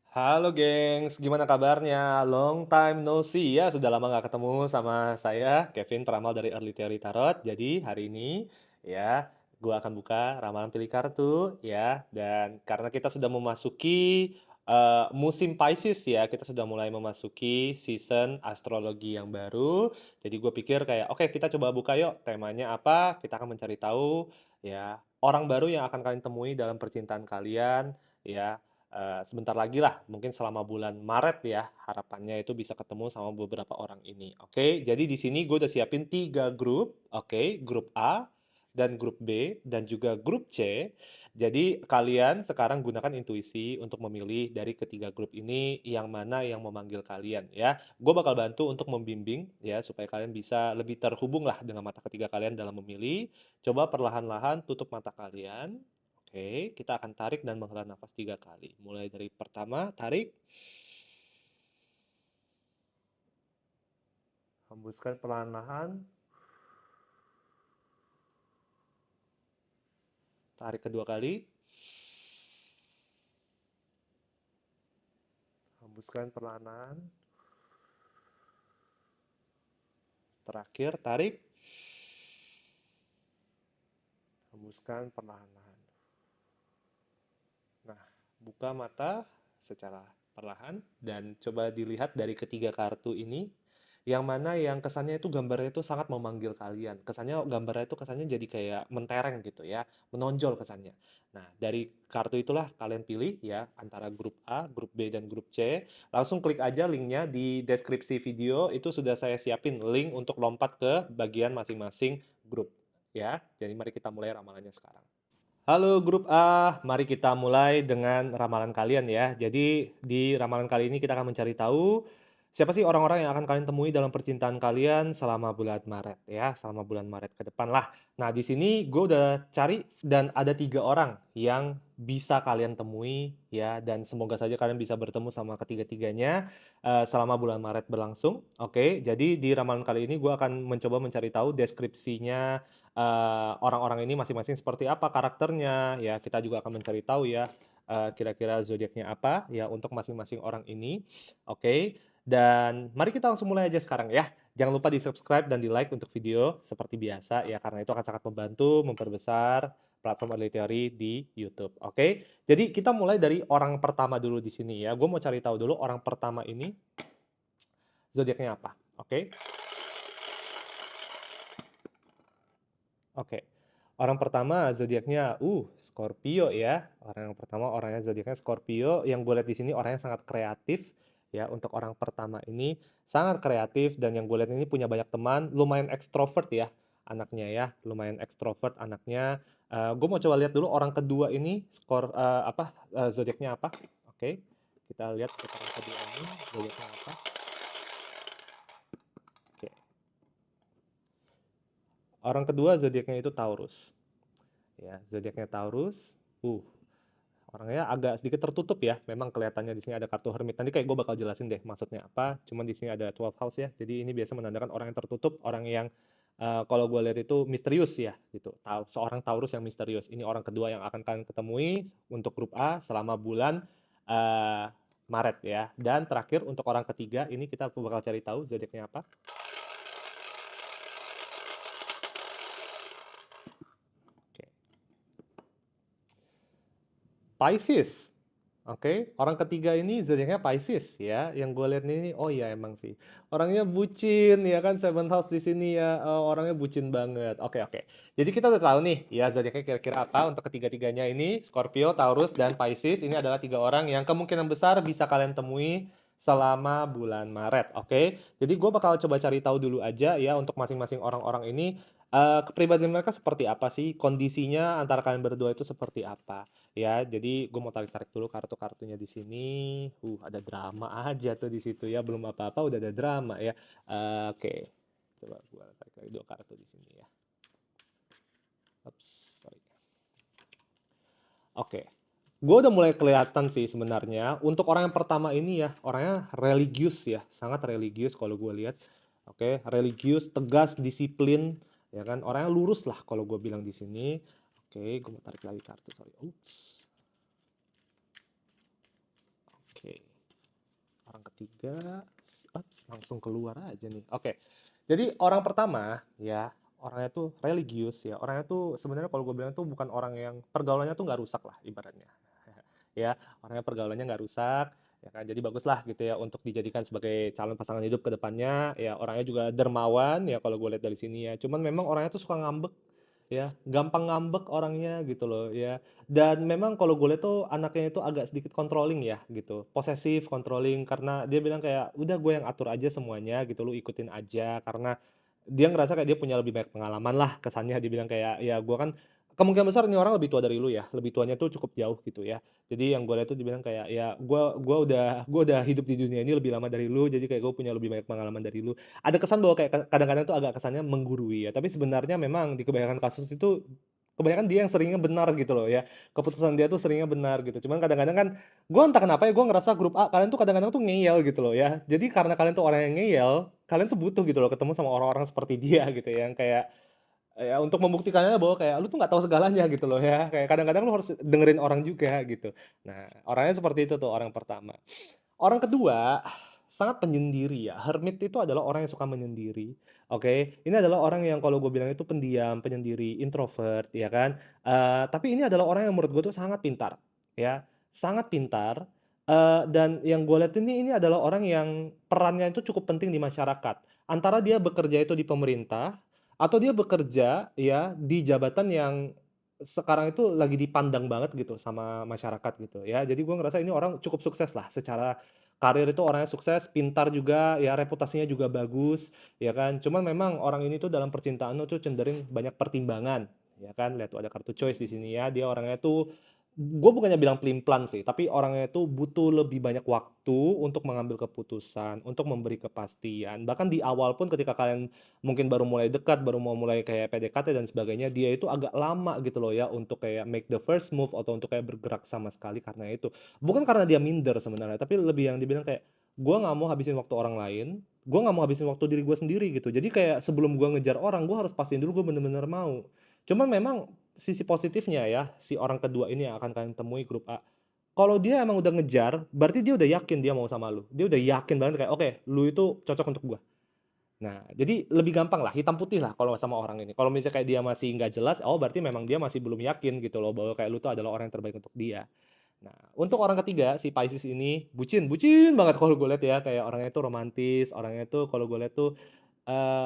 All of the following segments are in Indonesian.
Halo gengs, gimana kabarnya? Long time no see ya, sudah lama nggak ketemu sama saya, Kevin peramal dari Early Theory Tarot. Jadi hari ini ya, gua akan buka ramalan pilih kartu ya. Dan karena kita sudah memasuki musim Pisces ya, kita sudah mulai memasuki season astrologi yang baru. Jadi gue pikir kayak, oke kita coba buka yuk, temanya apa? Kita akan mencari tahu ya orang baru yang akan kalian temui dalam percintaan kalian ya. Sebentar lagi lah, mungkin selama bulan Maret ya, harapannya itu bisa ketemu sama beberapa orang ini. Oke, jadi di sini gue udah siapin 3 grup, oke, grup A dan grup B dan juga grup C. Jadi kalian sekarang gunakan intuisi untuk memilih dari ketiga grup ini yang mana yang memanggil kalian ya. Gue bakal bantu untuk membimbing ya supaya kalian bisa lebih terhubung lah dengan mata ketiga kalian dalam memilih. Coba perlahan-lahan tutup mata kalian. Oke, kita akan tarik dan menghela nafas 3 kali. Mulai dari pertama, tarik, hembuskan perlahan-lahan, tarik kedua kali, hembuskan perlahan-lahan, terakhir tarik, hembuskan perlahan-lahan. Nah, buka mata secara perlahan dan coba dilihat dari ketiga kartu ini yang mana yang kesannya itu gambarnya itu sangat memanggil kalian. Kesannya gambarnya itu kesannya jadi kayak mentereng gitu ya, menonjol kesannya. Nah, dari kartu itulah kalian pilih ya antara grup A, grup B dan grup C. Langsung klik aja linknya di deskripsi video itu sudah saya siapin link untuk lompat ke bagian masing-masing grup ya. Jadi mari kita mulai ramalannya sekarang. Halo grup A, mari kita mulai dengan ramalan kalian ya. Jadi di ramalan kali ini kita akan mencari tahu siapa sih orang-orang yang akan kalian temui dalam percintaan kalian selama bulan Maret ya, selama bulan Maret ke depan lah. Nah di sini gue udah cari dan ada 3 orang yang bisa kalian temui ya, dan semoga saja kalian bisa bertemu sama ketiga-tiganya selama bulan Maret berlangsung. Oke, jadi di ramalan kali ini gue akan mencoba mencari tahu deskripsinya orang-orang ini masing-masing seperti apa karakternya, ya kita juga akan mencari tahu ya, kira-kira zodiaknya apa ya untuk masing-masing orang ini. Oke, dan mari kita langsung mulai aja sekarang ya. Jangan lupa di-subscribe dan di-like untuk video seperti biasa ya, karena itu akan sangat membantu memperbesar platform Early Theory di YouTube. Oke, jadi kita mulai dari orang pertama dulu di sini ya. Gue mau cari tahu dulu orang pertama ini zodiaknya apa. Oke. Oke. Orang pertama zodiaknya, Scorpio ya. Orang yang pertama orangnya zodiaknya Scorpio. Yang gue lihat di sini orangnya sangat kreatif ya. Untuk orang pertama ini sangat kreatif dan yang gue lihat ini punya banyak teman, lumayan ekstrovert ya anaknya ya, lumayan ekstrovert anaknya. Gue mau coba lihat dulu orang kedua ini zodiaknya apa? Oke. Kita lihat orang kedua ini zodiaknya apa. Oke. Orang kedua zodiaknya itu Taurus. Ya, zodiaknya Taurus. Orangnya agak sedikit tertutup ya. Memang kelihatannya di sini ada kartu Hermit. Nanti kayak gue bakal jelasin deh maksudnya apa. Cuman di sini ada 12 house ya. Jadi ini biasa menandakan orang yang tertutup, orang yang kalau gue lihat itu misterius ya gitu. Seorang Taurus yang misterius. Ini orang kedua yang akan kalian ketemui untuk grup A selama bulan uh, Maret ya. Dan terakhir untuk orang ketiga ini kita bakal cari tahu zodiaknya apa. Oke. Pisces. Oke, orang ketiga ini zodiaknya Pisces ya. Yang gue lihat ini, oh iya emang sih. Orangnya bucin ya kan, Seventh House di sini ya. Orangnya bucin banget. Oke, oke. Jadi kita udah tahu nih ya zodiaknya kira-kira apa untuk ketiga-tiganya ini. Scorpio, Taurus, dan Pisces. Ini adalah 3 orang yang kemungkinan besar bisa kalian temui selama bulan Maret. Oke, jadi gue bakal coba cari tahu dulu aja ya untuk masing-masing orang-orang ini. Kepribadian mereka seperti apa sih? Kondisinya antara kalian berdua itu seperti apa? Ya, jadi gue mau tarik-tarik dulu kartu-kartunya di sini. Ada drama aja tuh di situ ya. Belum apa-apa udah ada drama ya. Oke. Coba gue tarik lagi 2 kartu di sini ya. Ups, sorry. Oke. Gue udah mulai kelihatan sih sebenarnya. Untuk orang yang pertama ini ya, orangnya religius ya, sangat religius kalau gue lihat. Oke, religius, tegas, disiplin, ya kan. Orangnya lurus lah kalau gue bilang di sini. Oke, gue mau tarik lagi kartu, sorry. Ups. Oke, orang ketiga, langsung keluar aja nih. Oke, jadi orang pertama ya, orangnya tuh religius ya. Orangnya tuh sebenarnya kalau gue bilang tuh bukan orang yang pergaulannya tuh nggak rusak lah ibaratnya. Ya, orangnya pergaulannya nggak rusak, ya kan. Jadi bagus lah gitu ya untuk dijadikan sebagai calon pasangan hidup ke depannya. Ya, orangnya juga dermawan ya kalau gue lihat dari sini ya. Cuman memang orangnya tuh suka ngambek ya, gampang ngambek orangnya gitu loh ya. Dan memang kalau gue lihat tuh anaknya itu agak sedikit controlling ya gitu, posesif, controlling karena dia bilang kayak, "Udah gue yang atur aja semuanya gitu, lu ikutin aja." Karena dia ngerasa kayak dia punya lebih banyak pengalaman lah kesannya, dia bilang kayak, "Ya gue kan." Kemungkinan besar ini orang lebih tua dari lu ya, lebih tuanya tuh cukup jauh gitu ya. Jadi yang gue lihat tuh dia bilang kayak, "Ya gue udah hidup di dunia ini lebih lama dari lu, jadi kayak gue punya lebih banyak pengalaman dari lu." Ada kesan bahwa kayak kadang-kadang tuh agak kesannya menggurui ya, tapi sebenarnya memang di kebanyakan kasus itu, kebanyakan dia yang seringnya benar gitu loh ya, keputusan dia tuh seringnya benar gitu. Cuman kadang-kadang kan, gue entah kenapa ya, gue ngerasa grup A kalian tuh kadang-kadang tuh ngeyel gitu loh ya. Jadi karena kalian tuh orang yang ngeyel, kalian tuh butuh gitu loh ketemu sama orang-orang seperti dia gitu ya, yang kayak, ya untuk membuktikannya bahwa kayak lu tuh nggak tahu segalanya gitu loh ya, kayak kadang-kadang lu harus dengerin orang juga gitu. Nah, orangnya seperti itu tuh orang pertama. Orang kedua, sangat penyendiri ya, hermit itu adalah orang yang suka menyendiri, oke. Ini adalah orang yang kalau gue bilang itu pendiam, penyendiri, introvert, ya kan. Tapi ini adalah orang yang menurut gue tuh sangat pintar, ya, sangat pintar, dan yang gue lihat ini adalah orang yang perannya itu cukup penting di masyarakat. Antara dia bekerja itu di pemerintah, atau dia bekerja ya di jabatan yang sekarang itu lagi dipandang banget gitu sama masyarakat gitu ya. Jadi gue ngerasa ini orang cukup sukses lah secara karir itu orangnya sukses, pintar juga, ya reputasinya juga bagus, ya kan. Cuman memang orang ini tuh dalam percintaan tuh cenderung banyak pertimbangan, ya kan. Lihat tuh ada kartu choice di sini ya. Dia orangnya tuh, gue bukannya bilang pelin-pelan sih, tapi orangnya itu butuh lebih banyak waktu untuk mengambil keputusan, untuk memberi kepastian. Bahkan di awal pun ketika kalian mungkin baru mulai dekat, baru mau mulai kayak PDKT dan sebagainya, dia itu agak lama gitu loh ya untuk kayak make the first move atau untuk kayak bergerak sama sekali karena itu. Bukan karena dia minder sebenarnya, tapi lebih yang dibilang kayak, "Gua nggak mau habisin waktu orang lain, gua nggak mau habisin waktu diri gua sendiri," gitu. Jadi kayak sebelum gua ngejar orang, gua harus pastiin dulu gua bener-bener mau. Cuman memang sisi positifnya ya, si orang kedua ini yang akan kalian temui grup A, kalau dia emang udah ngejar, berarti dia udah yakin dia mau sama lu. Dia udah yakin banget kayak, "Oke, lu itu cocok untuk gua." Nah, jadi lebih gampang lah, hitam putih lah kalau sama orang ini. Kalau misalnya kayak dia masih nggak jelas, oh berarti memang dia masih belum yakin gitu loh bahwa kayak lu tuh adalah orang yang terbaik untuk dia. Nah, untuk orang ketiga, si Pisces ini bucin, bucin banget kalau gue lihat ya, kayak orangnya itu romantis, orangnya itu kalau gue lihat tuh,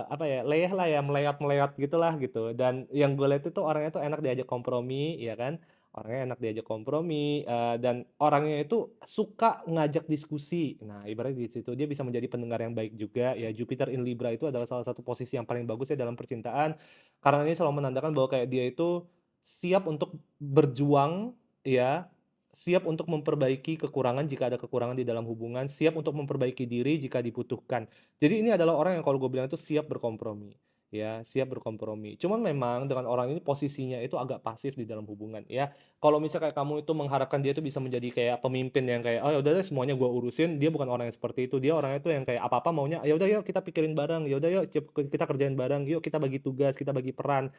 apa ya, leyeh lah ya, meleyot-meleyot gitulah gitu. Dan yang gue lihat itu orangnya tuh enak diajak kompromi, ya kan. Orangnya enak diajak kompromi, dan orangnya itu suka ngajak diskusi. Nah, ibaratnya di situ dia bisa menjadi pendengar yang baik juga, ya Jupiter in Libra itu adalah salah satu posisi yang paling bagus ya dalam percintaan, karena ini selalu menandakan bahwa kayak dia itu siap untuk berjuang, ya, siap untuk memperbaiki kekurangan jika ada kekurangan di dalam hubungan, siap untuk memperbaiki diri jika dibutuhkan. Jadi ini adalah orang yang kalau gue bilang itu siap berkompromi. Ya, siap berkompromi. Cuman memang dengan orang ini posisinya itu agak pasif di dalam hubungan ya. Kalau misalnya kayak kamu itu mengharapkan dia itu bisa menjadi kayak pemimpin yang kayak, "Oh ya udah deh semuanya gua urusin," dia bukan orang yang seperti itu. Dia orangnya itu yang kayak apa-apa maunya, "Ya udah yuk kita pikirin bareng, ya udah yuk kita kerjain bareng, yuk kita bagi tugas, kita bagi peran."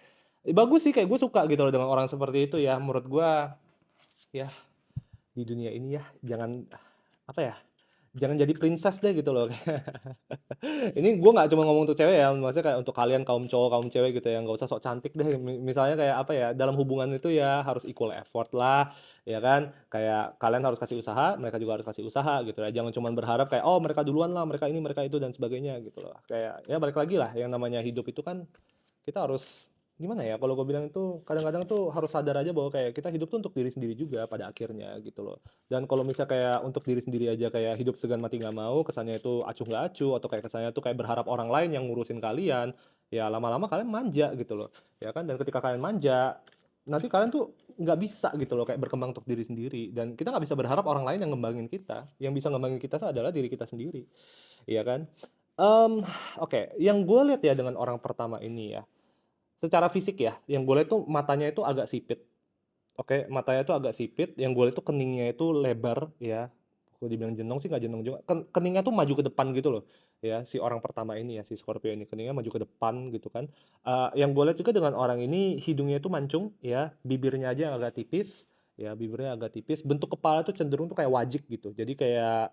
Bagus sih kayak gue suka gitu loh dengan orang seperti itu ya. Menurut gua ya di dunia ini ya jangan, apa ya, jangan jadi princess deh gitu loh. Ini gue nggak cuma ngomong untuk cewek ya, maksudnya kayak untuk kalian kaum cowok, kaum cewek gitu ya, nggak usah sok cantik deh. Misalnya kayak apa ya, dalam hubungan itu ya harus equal effort lah, ya kan. Kayak kalian harus kasih usaha, mereka juga harus kasih usaha gitu ya. Jangan cuma berharap kayak, "Oh mereka duluan lah, mereka ini, mereka itu," dan sebagainya gitu loh. Kayak ya balik lagi lah, yang namanya hidup itu kan kita harus gimana ya, kalau gue bilang itu kadang-kadang tuh harus sadar aja bahwa kayak kita hidup tuh untuk diri sendiri juga pada akhirnya gitu loh. Dan kalau misal kayak untuk diri sendiri aja kayak hidup segan mati nggak mau, kesannya itu acuh nggak acuh, atau kayak kesannya tuh kayak berharap orang lain yang ngurusin kalian, ya lama-lama kalian manja gitu loh, ya kan. Dan ketika kalian manja, nanti kalian tuh nggak bisa gitu loh kayak berkembang untuk diri sendiri, dan kita nggak bisa berharap orang lain yang ngembangin kita, yang bisa ngembangin kita tuh adalah diri kita sendiri, iya kan. Mmm, oke, yang gue lihat ya dengan orang pertama ini ya, secara fisik ya, yang gue lihat tuh matanya itu agak sipit. Oke, matanya itu agak sipit, yang gue lihat tuh keningnya itu lebar ya, kalau dibilang jenong sih nggak jenong juga, keningnya tuh maju ke depan gitu loh, ya, si orang pertama ini ya, si Scorpio ini, keningnya maju ke depan gitu kan. Yang gue lihat juga dengan orang ini hidungnya itu mancung ya, bibirnya aja yang agak tipis, ya bibirnya agak tipis, bentuk kepala tuh cenderung tuh kayak wajik gitu. Jadi kayak,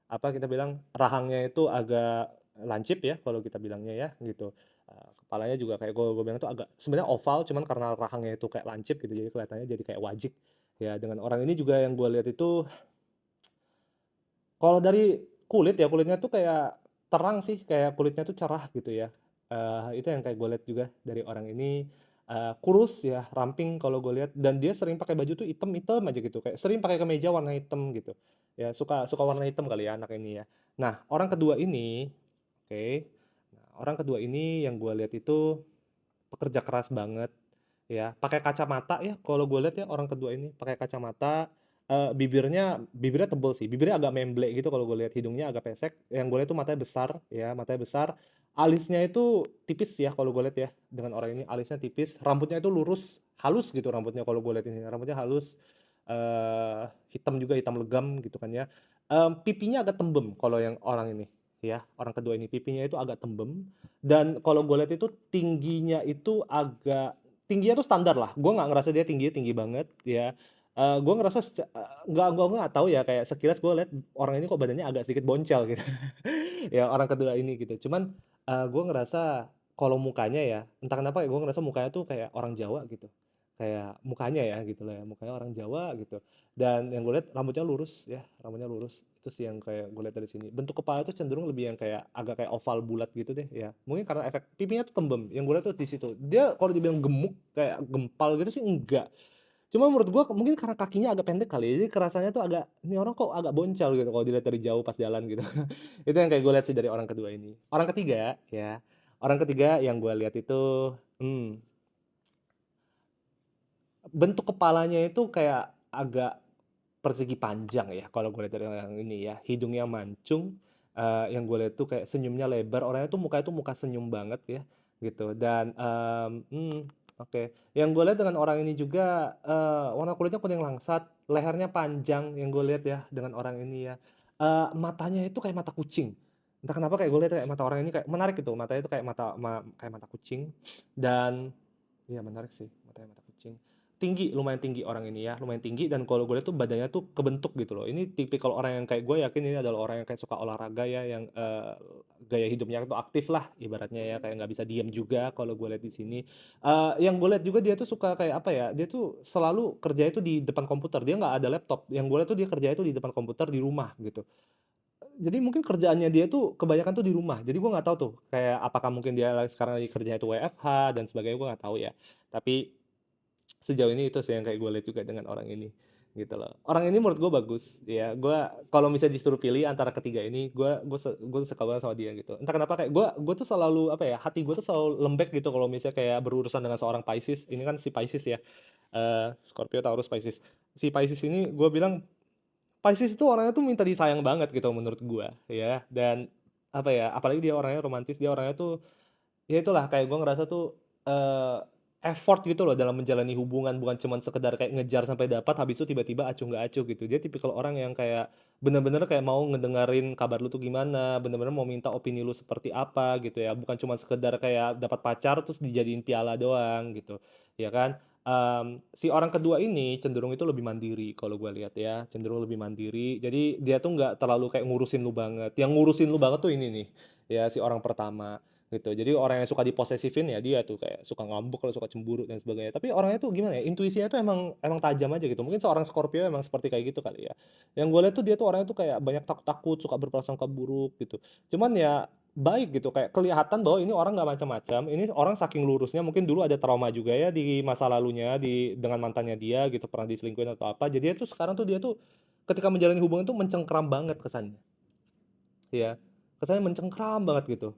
apa kita bilang, rahangnya itu agak lancip ya kalau kita bilangnya ya, gitu. Kepalanya juga kayak gue bilang tuh agak sebenarnya oval, cuman karena rahangnya itu kayak lancip gitu, jadi kelihatannya jadi kayak wajik. Ya dengan orang ini juga yang gue lihat itu, kalau dari kulit ya, kulitnya tuh kayak terang sih, kayak kulitnya tuh cerah gitu ya. Itu yang kayak gue lihat juga dari orang ini, kurus ya, ramping kalau gue lihat, dan dia sering pakai baju tuh item-item aja gitu, kayak sering pakai kemeja warna hitam gitu. Ya suka suka warna hitam kali ya anak ini ya. Nah, orang kedua ini, oke, nah orang kedua ini yang gue lihat itu pekerja keras banget, ya, pakai kacamata ya, kalau gue lihat ya orang kedua ini pakai kacamata, bibirnya tebel sih, bibirnya agak memble gitu kalau gue lihat, hidungnya agak pesek, yang gue lihat tuh matanya besar ya, matanya besar, alisnya itu tipis ya kalau gue lihat ya, dengan orang ini alisnya tipis, rambutnya itu lurus, halus gitu rambutnya kalau gue lihat ini, rambutnya halus, hitam juga, hitam legam gitu kan ya, pipinya agak tembem kalau yang orang ini, ya, orang kedua ini, pipinya itu agak tembem, dan kalau gue lihat itu tingginya tuh standar lah, gue nggak ngerasa dia tingginya tinggi banget ya, gue ngerasa nggak tahu ya, kayak sekilas gue lihat orang ini kok badannya agak sedikit boncel gitu, ya orang kedua ini gitu. Cuman, gue ngerasa kalau mukanya ya, entah kenapa ya gue ngerasa mukanya tuh kayak orang Jawa gitu, kayak mukanya ya gitu loh ya, mukanya orang Jawa gitu. Dan yang gue lihat rambutnya lurus ya, rambutnya lurus. Itu sih yang kayak gue lihat dari sini. Bentuk kepala tuh cenderung lebih yang kayak agak kayak oval bulat gitu deh ya. Mungkin karena efek pipinya tuh tembem. Yang gue lihat tuh di situ. Dia kalau dibilang gemuk kayak gempal gitu sih enggak. Cuma menurut gua mungkin karena kakinya agak pendek kali ya, jadi kerasanya tuh agak, "Ini orang kok agak boncel," gitu kalau dilihat dari jauh pas jalan gitu. Itu yang kayak gue lihat sih dari orang kedua ini. Orang ketiga ya, orang ketiga yang gue lihat itu, mmm, bentuk kepalanya itu kayak agak persegi panjang ya kalau gue lihat dari yang ini ya, hidungnya mancung, yang gue lihat tuh kayak senyumnya lebar, orangnya tuh mukanya tuh muka senyum banget ya, gitu. Dan, oke. Yang gue lihat dengan orang ini juga, warna kulitnya kuning langsat, lehernya panjang yang gue lihat ya dengan orang ini ya, matanya itu kayak mata kucing. Entah kenapa kayak gue lihat kayak mata orang ini kayak menarik gitu, matanya itu kayak mata kucing, dan iya menarik sih, matanya mata kucing. Tinggi, lumayan tinggi orang ini ya, lumayan tinggi, dan kalau gue lihat tuh badannya tuh kebentuk gitu loh. Ini tipikal orang yang kayak gue yakin ini adalah orang yang kayak suka olahraga ya, yang, gaya hidupnya itu aktif lah ibaratnya ya, kayak nggak bisa diam juga kalau gue lihat di sini. Yang gue lihat juga dia tuh suka kayak apa ya, dia tuh selalu kerja itu di depan komputer, dia nggak ada laptop. Yang gue lihat tuh dia kerja itu di depan komputer di rumah gitu. Jadi mungkin kerjaannya dia tuh kebanyakan tuh di rumah. Jadi gue nggak tahu tuh, kayak apakah mungkin dia sekarang lagi kerjanya itu WFH dan sebagainya, gue nggak tahu ya. Tapi sejauh ini itu sih yang kayak gue lihat juga dengan orang ini, gitu loh. Orang ini menurut gue bagus, ya. Gue kalau misalnya disuruh pilih antara ketiga ini, gue suka banget sama dia gitu. Entah kenapa kayak gue tuh selalu apa ya, hati gue tuh selalu lembek gitu kalau misalnya kayak berurusan dengan seorang Pisces. Ini kan si Pisces ya, Scorpio, Taurus, Pisces. Si Pisces ini gue bilang Pisces itu orangnya tuh minta disayang banget gitu menurut gue ya. Dan apa ya, apalagi dia orangnya romantis, dia orangnya tuh ya itulah, kayak gue ngerasa tuh, effort gitu loh dalam menjalani hubungan, bukan cuman sekedar kayak ngejar sampai dapat, habis itu tiba-tiba acuh nggak acuh gitu. Dia tipikal orang yang kayak bener-bener kayak mau ngedengerin kabar lu tuh gimana, bener-bener mau minta opini lu seperti apa gitu ya, bukan cuma sekedar kayak dapat pacar terus dijadiin piala doang gitu, ya kan. Si orang kedua ini cenderung itu lebih mandiri kalau gue lihat ya, cenderung lebih mandiri, jadi dia tuh nggak terlalu kayak ngurusin lu banget, yang ngurusin lu banget tuh ini nih, ya si orang pertama. Gitu. Jadi orang yang suka diposesifin ya dia tuh kayak suka ngambek kalau suka cemburu dan sebagainya. Tapi orangnya tuh gimana ya, intuisinya tuh emang emang tajam aja gitu. Mungkin seorang Scorpio emang seperti kayak gitu kali ya. Yang gue lihat tuh dia tuh orangnya tuh kayak banyak takut-takut, suka berprasangka buruk gitu. Cuman ya baik gitu, kayak kelihatan bahwa ini orang nggak macam-macam. Ini orang saking lurusnya mungkin dulu ada trauma juga ya di masa lalunya dengan mantannya dia gitu, pernah diselingkuhin atau apa. Jadi dia tuh sekarang tuh dia tuh ketika menjalani hubungan tuh mencengkram banget kesannya. Iya, kesannya mencengkram banget gitu.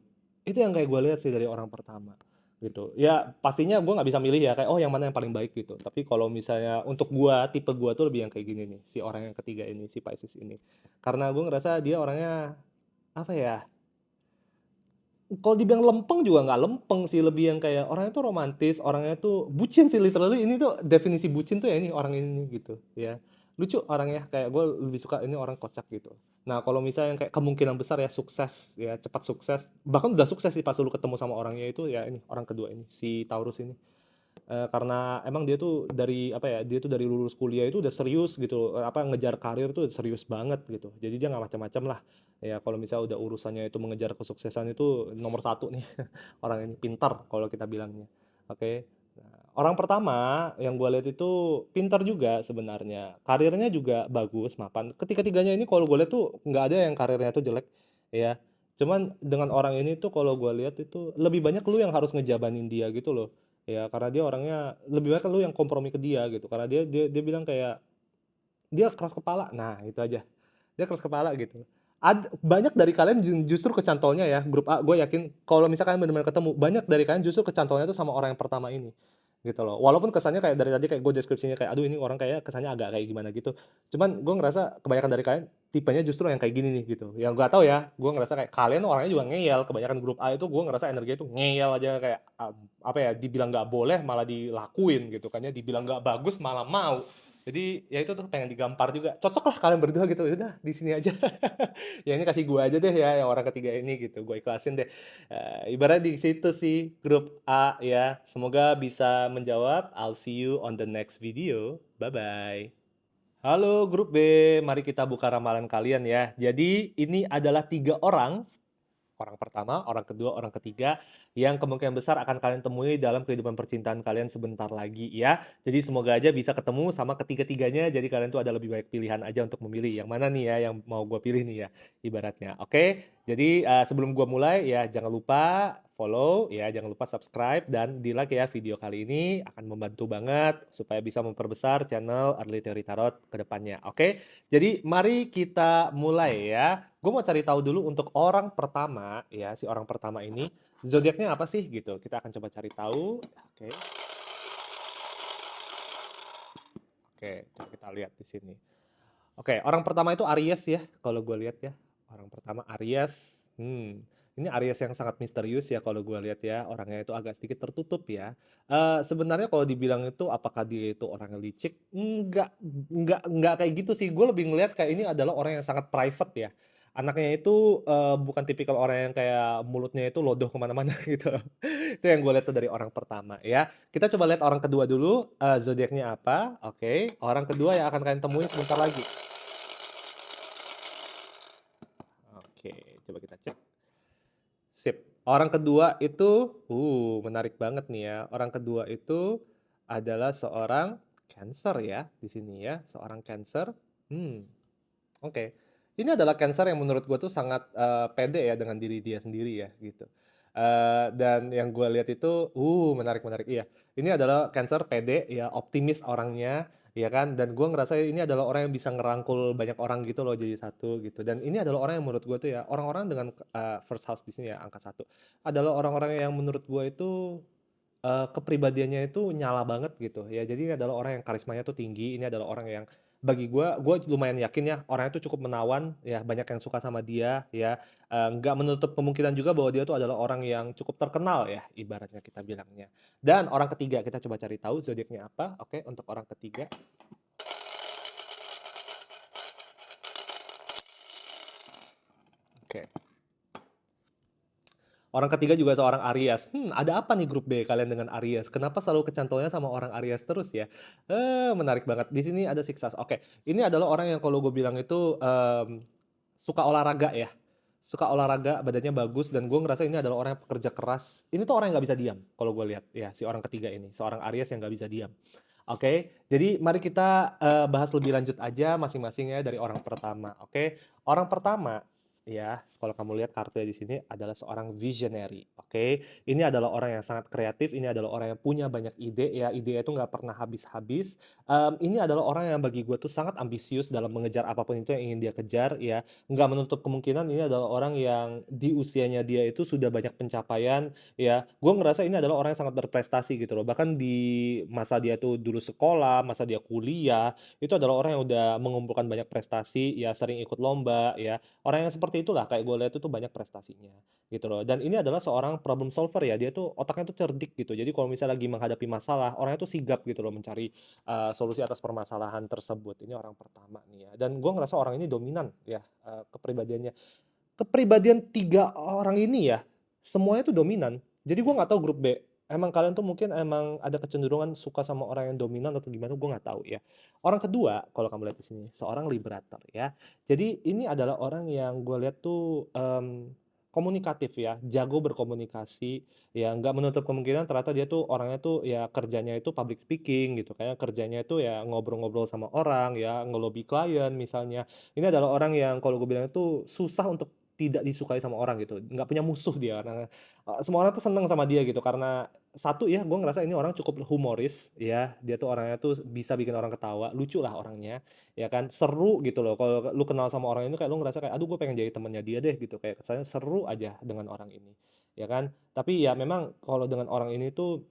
Itu yang kayak gue lihat sih dari orang pertama, gitu. Ya pastinya gue nggak bisa milih ya kayak, oh yang mana yang paling baik gitu. Tapi kalau misalnya untuk gue, tipe gue tuh lebih yang kayak gini nih, si orang yang ketiga ini, si Pisces ini. Karena gue ngerasa dia orangnya, apa ya, kalau dibilang lempeng juga nggak lempeng sih, lebih yang kayak orangnya tuh romantis, orangnya tuh bucin sih literally, ini tuh definisi bucin tuh ya ini orang ini gitu, ya. Lucu orangnya, kayak gue lebih suka ini orang kocak gitu. Nah kalau misalnya yang kayak kemungkinan besar ya sukses, ya cepat sukses, bahkan udah sukses sih pas lu ketemu sama orangnya itu ya ini, orang kedua ini, si Taurus ini. karena emang dia tuh dari apa ya, dia tuh dari lulus kuliah itu udah serius gitu, apa, ngejar karir tuh serius banget gitu. Jadi dia nggak macam-macam lah. Ya kalau misalnya udah urusannya itu mengejar kesuksesan itu nomor satu nih, orang ini pintar kalau kita bilangnya. Oke. Nah, orang pertama yang gue lihat itu pintar juga sebenarnya, karirnya juga bagus, mapan. Ketiga-tiganya ini kalau gue lihat tuh nggak ada yang karirnya tuh jelek, ya. Cuman dengan orang ini tuh kalau gue lihat itu lebih banyak lu yang harus ngejabanin dia gitu loh. Ya karena dia orangnya lebih banyak lu yang kompromi ke dia gitu, karena dia bilang kayak, dia keras kepala, nah itu aja. Dia keras kepala gitu. Banyak dari kalian justru kecantolnya ya, grup A, gue yakin kalau misalkan benar-benar ketemu, banyak dari kalian justru kecantolnya tuh sama orang yang pertama ini, gitu loh. Walaupun kesannya kayak dari tadi kayak gue deskripsinya kayak, aduh ini orang kayak kesannya agak kayak gimana gitu. Cuman gue ngerasa kebanyakan dari kalian tipenya justru yang kayak gini nih gitu. Yang gak tahu ya, gue ngerasa kayak kalian orangnya juga ngeyel. Kebanyakan grup A itu gue ngerasa energinya itu ngeyel aja kayak apa ya, dibilang nggak boleh malah dilakuin gitu kan ya, dibilang nggak bagus malah mau. Jadi ya itu tuh pengen digampar juga. Cocok lah kalian berdua gitu. Ya udah di sini aja. Ya ini kasih gue aja deh ya yang orang ketiga ini gitu. Gue ikhlasin deh. Ibarat di situ sih grup A ya. Semoga bisa menjawab. I'll see you on the next video. Bye bye. Halo grup B, mari kita buka ramalan kalian ya. Jadi ini adalah 3 orang. Orang pertama, orang kedua, orang ketiga, yang kemungkinan besar akan kalian temui dalam kehidupan percintaan kalian sebentar lagi ya. Jadi semoga aja bisa ketemu sama ketiga-tiganya, jadi kalian tuh ada lebih banyak pilihan aja untuk memilih yang mana nih ya yang mau gue pilih nih ya, ibaratnya. Oke, jadi sebelum gue mulai ya jangan lupa follow ya, jangan lupa subscribe dan di like ya video kali ini akan membantu banget supaya bisa memperbesar channel Early Theory Tarot ke depannya. Oke, jadi mari kita mulai ya. Gue mau cari tahu dulu untuk orang pertama ya, si orang pertama ini zodiaknya apa sih gitu. Kita akan coba cari tahu. Oke. Oke, coba kita lihat di sini. Oke, orang pertama itu Aries ya, kalau gue lihat ya. Orang pertama Aries. Ini Aries yang sangat misterius ya kalau gue lihat ya. Orangnya itu agak sedikit tertutup ya. Sebenarnya kalau dibilang itu apakah dia itu orang yang licik? Enggak kayak gitu sih. Gue lebih ngelihat kayak ini adalah orang yang sangat private ya. Anaknya itu bukan tipikal orang yang kayak mulutnya itu lodoh kemana-mana gitu. Itu yang gue lihat tuh dari orang pertama ya. Kita coba lihat orang kedua dulu, zodiaknya apa. Oke, orang kedua yang akan kalian temui sebentar lagi. Oke, coba kita cek. Sip. Orang kedua itu, menarik banget nih ya. Orang kedua itu adalah seorang Cancer ya, di sini ya, seorang Cancer. Oke. Ini adalah Cancer yang menurut gue tuh sangat pede ya dengan diri dia sendiri ya gitu. Dan yang gue lihat itu, menarik menarik. Iya, ini adalah Cancer pede ya, optimis orangnya, ya kan. Dan gue ngerasa ini adalah orang yang bisa ngerangkul banyak orang gitu loh jadi satu gitu. Dan ini adalah orang yang menurut gue tuh ya, orang-orang dengan first house di sini ya angka satu adalah orang-orang yang menurut gue itu kepribadiannya itu nyala banget gitu ya. Jadi ini adalah orang yang karismanya tuh tinggi, ini adalah orang yang bagi gue lumayan yakin ya orangnya tuh cukup menawan ya, banyak yang suka sama dia ya, nggak menutup kemungkinan juga bahwa dia tuh adalah orang yang cukup terkenal ya, ibaratnya kita bilangnya. Dan orang ketiga kita coba cari tahu zodiaknya apa, oke, untuk orang ketiga. Oke. Orang ketiga juga seorang Aries. Ada apa nih grup B kalian dengan Aries? Kenapa selalu kecantolnya sama orang Aries terus ya? Menarik banget. Di sini ada Sixas. Oke, ini adalah orang yang kalau gue bilang itu suka olahraga ya. Suka olahraga, badannya bagus, dan gue ngerasa ini adalah orang yang pekerja keras. Ini tuh orang yang nggak bisa diam, kalau gue lihat ya si orang ketiga ini, seorang Aries yang nggak bisa diam. Oke, jadi mari kita bahas lebih lanjut aja masing-masing ya dari orang pertama. Oke, orang pertama ya, kalau kamu lihat kartunya di sini adalah seorang visionary. Oke, ini adalah orang yang sangat kreatif, ini adalah orang yang punya banyak ide ya, ide itu nggak pernah habis-habis. Ini adalah orang yang bagi gue tuh sangat ambisius dalam mengejar apapun itu yang ingin dia kejar ya. Nggak menutup kemungkinan ini adalah orang yang di usianya dia itu sudah banyak pencapaian ya. Gue ngerasa ini adalah orang yang sangat berprestasi gitu loh. Bahkan di masa dia tuh dulu sekolah, masa dia kuliah, itu adalah orang yang udah mengumpulkan banyak prestasi ya, sering ikut lomba ya. Orang yang seperti itulah kayak gue lihat itu banyak prestasinya gitu loh. Dan ini adalah seorang problem solver ya. Dia tuh otaknya tuh cerdik gitu. Jadi kalau misalnya lagi menghadapi masalah, orangnya tuh sigap gitu loh mencari solusi atas permasalahan tersebut. Ini orang pertama nih ya. Dan gue ngerasa orang ini dominan ya, kepribadiannya. Kepribadian 3 orang ini ya, semuanya tuh dominan. Jadi gue nggak tahu grup B. emang kalian tuh mungkin emang ada kecenderungan suka sama orang yang dominan atau gimana, gue nggak tahu ya. Orang kedua, kalau kamu lihat di sini, seorang liberator ya. Jadi ini adalah orang yang gue lihat tuh, komunikatif ya, jago berkomunikasi, ya nggak menutup kemungkinan ternyata dia tuh orangnya tuh ya kerjanya itu public speaking gitu, kayak kerjanya itu ya ngobrol-ngobrol sama orang ya, ngelobi klien misalnya. Ini adalah orang yang kalau gue bilang itu susah untuk tidak disukai sama orang gitu, nggak punya musuh dia, karena semua orang tuh seneng sama dia gitu karena satu ya, gue ngerasa ini orang cukup humoris ya, dia tuh orangnya tuh bisa bikin orang ketawa, lucu lah orangnya, ya kan, seru gitu loh, kalau lu kenal sama orang ini kayak lu ngerasa kayak, "Aduh gue pengen jadi temennya dia deh," gitu, kayak kesannya seru aja dengan orang ini, ya kan. Tapi ya memang kalau dengan orang ini tuh,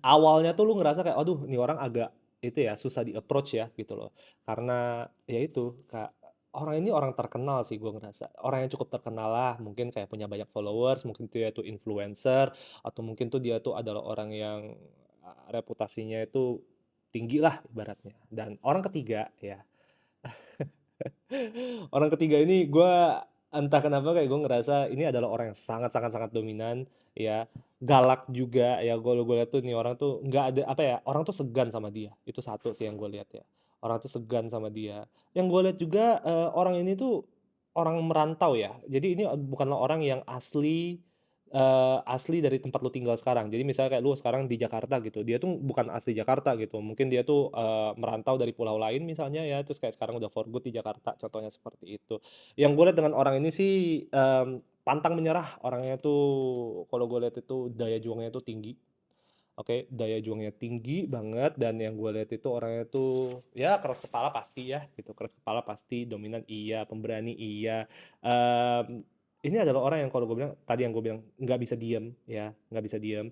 awalnya tuh lu ngerasa kayak, "Aduh nih orang agak itu ya, susah di-approach ya," gitu loh. Karena ya itu, Kak, orang ini orang terkenal sih gue ngerasa, orang yang cukup terkenal lah, mungkin kayak punya banyak followers, mungkin dia tuh influencer, atau mungkin tuh dia tuh adalah orang yang, reputasinya itu tinggi lah ibaratnya. Dan orang ketiga ya, orang ketiga ini gue entah kenapa kayak gue ngerasa ini adalah orang yang sangat sangat sangat dominan, ya, galak juga ya, kalau gue lihat tuh nih orang tuh nggak ada apa ya, orang tuh segan sama dia, itu satu sih yang gue lihat ya. Orang tuh segan sama dia. Yang gue lihat juga, orang ini tuh orang merantau ya, jadi ini bukanlah orang yang asli dari tempat lu tinggal sekarang. Jadi misalnya kayak lu sekarang di Jakarta gitu, dia tuh bukan asli Jakarta gitu, mungkin dia tuh, merantau dari pulau lain misalnya ya, terus kayak sekarang udah for good di Jakarta, contohnya seperti itu. Yang gue lihat dengan orang ini sih, pantang menyerah, orangnya tuh kalau gue lihat itu daya juangnya tuh tinggi, oke, daya juangnya tinggi banget dan yang gue lihat itu orangnya tuh ya keras kepala pasti ya gitu, keras kepala pasti, dominan iya, pemberani iya, ini adalah orang yang kalau gue bilang tadi yang gue bilang nggak bisa diem ya, nggak bisa diem,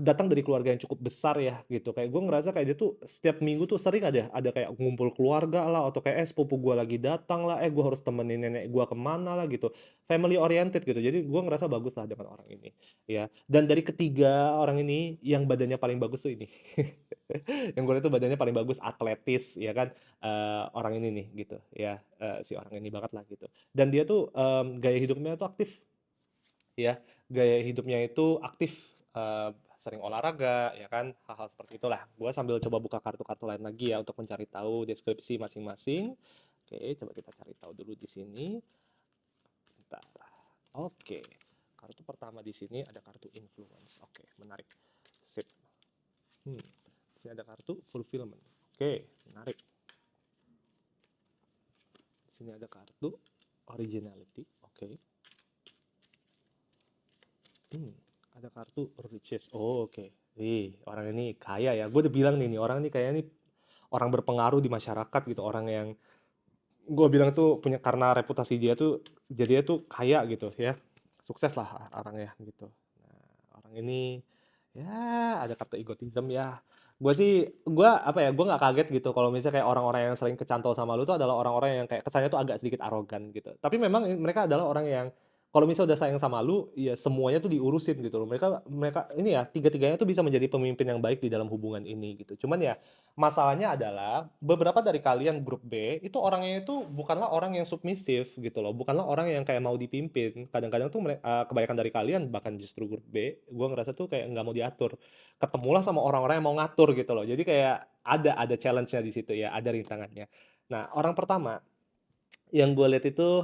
datang dari keluarga yang cukup besar ya gitu, kayak gue ngerasa kayak dia tuh setiap minggu tuh sering ada kayak ngumpul keluarga lah atau kayak, sepupu gue lagi datang lah, gue harus temenin nenek gue kemana lah gitu, family oriented gitu, jadi gue ngerasa bagus lah dengan orang ini, ya. Dan dari ketiga orang ini, yang badannya paling bagus tuh ini. Yang gue lihat tuh badannya paling bagus, atletis, ya kan, orang ini nih, gitu, ya, si orang ini banget lah, gitu. Dan dia tuh, gaya hidupnya tuh aktif, ya, gaya hidupnya itu aktif, sering olahraga, ya kan, hal-hal seperti itulah. Gue sambil coba buka kartu-kartu lain lagi ya, untuk mencari tahu deskripsi masing-masing. Oke, coba kita cari tahu dulu di sini. Bentar. Oke, kartu pertama di sini ada kartu influence. Oke, menarik. Sip. Hmm, di sini ada kartu fulfillment. Oke, menarik. Di sini ada kartu originality. Oke. Hmm, ada kartu riches. Oh, oke. Orang ini kaya ya. Gue udah bilang nih, orang ini kayak ini orang berpengaruh di masyarakat gitu. Orang yang gue bilang tuh punya karena reputasi dia tuh jadinya tuh kaya gitu ya. Sukses lah orangnya gitu. Nah, orang ini ya ada kartu egotism ya. Gue apa ya, gue nggak kaget gitu kalau misalnya kayak orang-orang yang sering kecantol sama lu tuh adalah orang-orang yang kayak kesannya tuh agak sedikit arogan gitu. Tapi memang mereka adalah orang yang kalau misalnya udah sayang sama lu, ya semuanya tuh diurusin gitu loh. Mereka mereka ini ya, tiga-tiganya tuh bisa menjadi pemimpin yang baik di dalam hubungan ini gitu. Cuman ya masalahnya adalah beberapa dari kalian grup B itu orangnya itu bukanlah orang yang submisif gitu loh, bukanlah orang yang kayak mau dipimpin. Kadang-kadang tuh kebanyakan dari kalian bahkan justru grup B, gue ngerasa tuh kayak nggak mau diatur. Ketemulah sama orang-orang yang mau ngatur gitu loh. Jadi kayak ada challenge-nya di situ ya, ada rintangannya. Nah, orang pertama yang gue lihat itu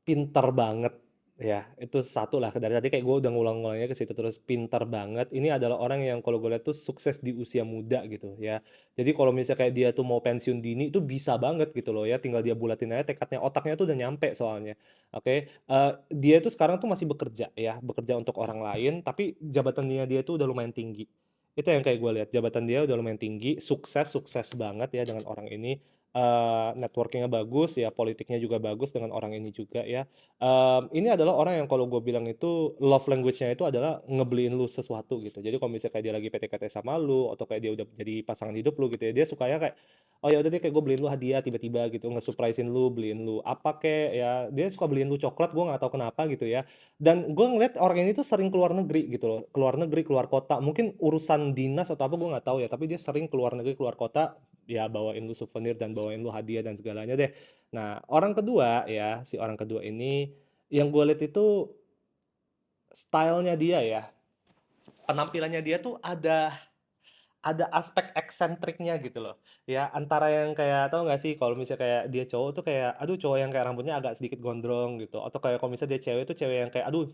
pinter banget, ya, itu satu lah, dari tadi kayak gue udah ngulang-ngulangnya ke situ terus, pinter banget. Ini adalah orang yang kalau gue lihat tuh sukses di usia muda gitu ya. Jadi kalau misalnya kayak dia tuh mau pensiun dini itu bisa banget gitu loh ya, tinggal dia bulatin aja tekadnya, otaknya tuh udah nyampe soalnya, oke. Dia tuh sekarang tuh masih bekerja ya, bekerja untuk orang lain, tapi jabatannya dia tuh udah lumayan tinggi. Itu yang kayak gue lihat, jabatan dia udah lumayan tinggi, sukses, sukses banget ya dengan orang ini. Networking-nya bagus, ya politiknya juga bagus dengan orang ini juga ya. Ini adalah orang yang kalau gue bilang itu love language-nya itu adalah ngebeliin lu sesuatu gitu. Jadi kalau misalnya kayak dia lagi PDKT sama lu atau kayak dia udah jadi pasangan hidup lu gitu ya, dia sukanya kayak, "Oh ya udah deh kayak gue beliin lu hadiah tiba-tiba gitu, nge-surprise-in lu, beliin lu apa kek ya." Dia suka beliin lu coklat, gue nggak tahu kenapa gitu ya. Dan gue ngeliat orang ini tuh sering keluar negeri gitu loh, keluar negeri, keluar kota. Mungkin urusan dinas atau apa gue nggak tahu ya, tapi dia sering keluar negeri, keluar kota, ya bawain lu souvenir dan bawain lu hadiah dan segalanya deh. Nah, orang kedua ya, si orang kedua ini yang gue lihat itu style-nya dia ya. penampilannya dia tuh ada aspek eksentriknya gitu loh, ya antara yang kayak tahu nggak sih kalau misalnya kayak dia cowok tuh kayak, aduh cowok yang kayak rambutnya agak sedikit gondrong gitu, atau kayak kalau misalnya dia cewek tuh cewek yang kayak aduh